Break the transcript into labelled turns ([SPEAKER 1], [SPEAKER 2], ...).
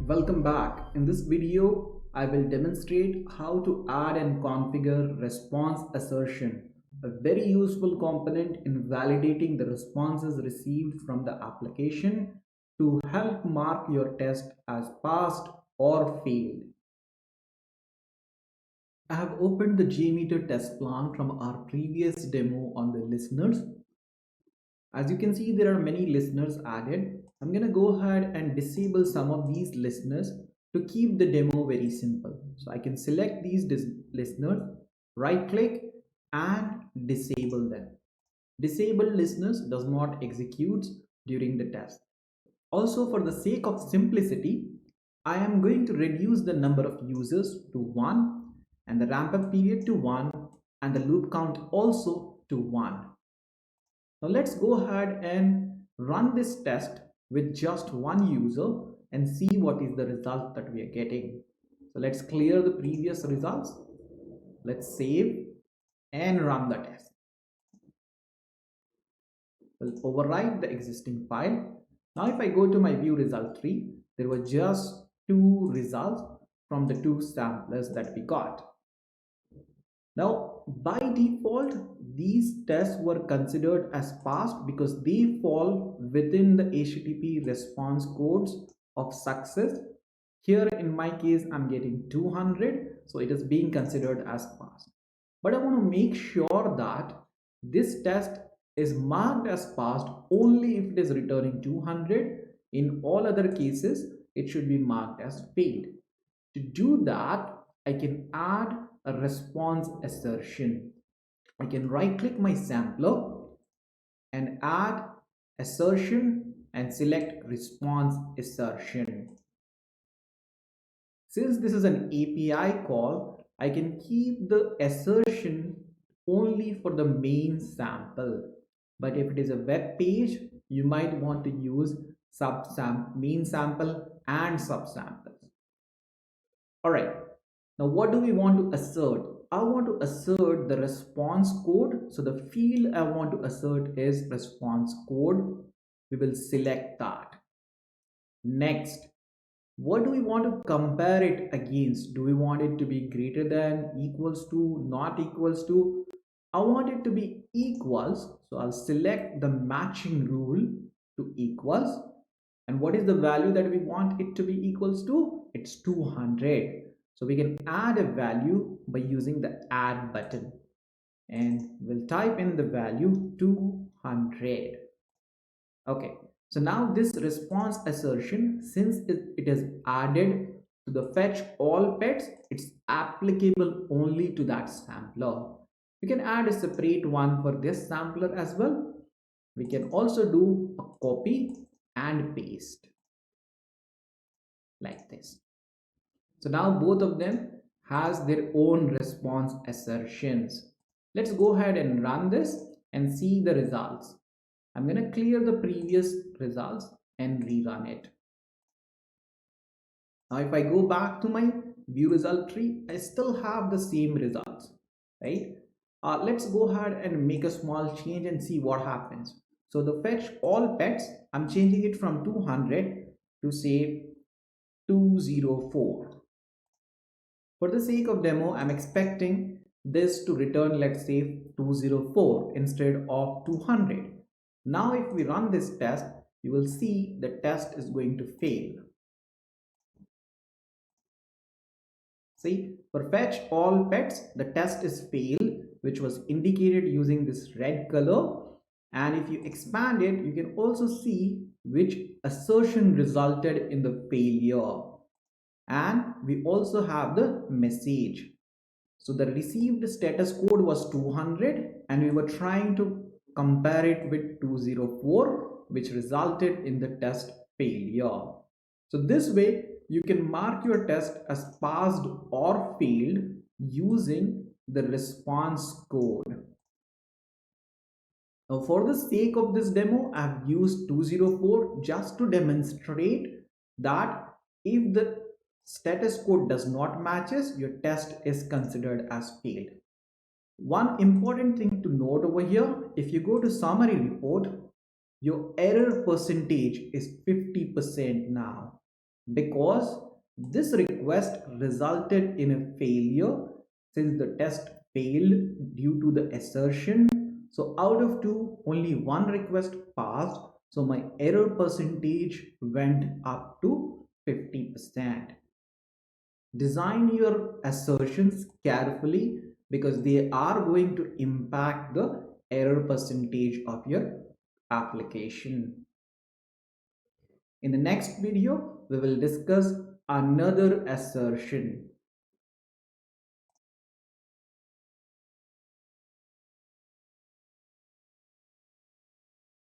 [SPEAKER 1] Welcome back. In this video, I will demonstrate how to add and configure response assertion, a very useful component in validating the responses received from the application to help mark your test as passed or failed. I have opened the JMeter test plan from our previous demo on the listeners. As you can see, there are many listeners added. I'm going to go ahead and disable some of these listeners to keep the demo very simple. So I can select these listeners, right click and disable them. Disabled listeners does not execute during the test. Also, for the sake of simplicity, I am going to reduce the number of users to 1 and the ramp up period to 1 and the loop count also to 1. Now let's go ahead and run this test with just one user and see what is the result that we are getting. So let's clear the previous results. Let's save and run the test. We'll overwrite the existing file. Now if I go to my view result tree, there were just 2 results from the 2 samplers that we got. Now, by default, these tests were considered as passed because they fall within the HTTP response codes of success. Here in my case, I'm getting 200, so it is being considered as passed. But I want to make sure that this test is marked as passed only if it is returning 200. In all other cases, it should be marked as failed. To do that, I can add a response assertion. I can right click my sampler and add assertion and select response assertion. Since this is an API call, I can keep the assertion only for the main sample. But if it is a web page, you might want to use main sample and subsamples. All right. Now, what do we want to assert? I want to assert the response code. So the field I want to assert is response code. We will select that. Next, what do we want to compare it against? Do we want it to be greater than, equals to, not equals to? I want it to be equals. So I'll select the matching rule to equals. And what is the value that we want it to be equals to? It's 200. So we can add a value by using the add button and we'll type in the value 200. Okay, so now this response assertion, since it is added to the fetch all pets, it's applicable only to that sampler. We can add a separate one for this sampler as well. We can also do a copy and paste like this. So now both of them has their own response assertions. Let's go ahead and run this and see the results. I'm going to clear the previous results and rerun it. Now if I go back to my view result tree, I still have the same results, right? Let's go ahead and make a small change and see what happens. So the fetch all pets, I'm changing it from 200 to say 204. For the sake of demo, I'm expecting this to return, let's say 204 instead of 200. Now if we run this test, you will see the test is going to fail. See, for fetch all pets, the test is failed, which was indicated using this red color. And if you expand it, you can also see which assertion resulted in the failure. And we also have the message. So the received status code was 200 and we were trying to compare it with 204, which resulted in the test failure. So this way you can mark your test as passed or failed using the response code. Now for the sake of this demo, I've used 204 just to demonstrate that if the status code does not matches, your test is considered as failed. One important thing to note over here, if you go to summary report, your error percentage is 50% now. because this request resulted in a failure since the test failed due to the assertion. So out of two, only one request passed. So my error percentage went up to 50%. Design your assertions carefully because they are going to impact the error percentage of your application. In the next video, we will discuss another assertion.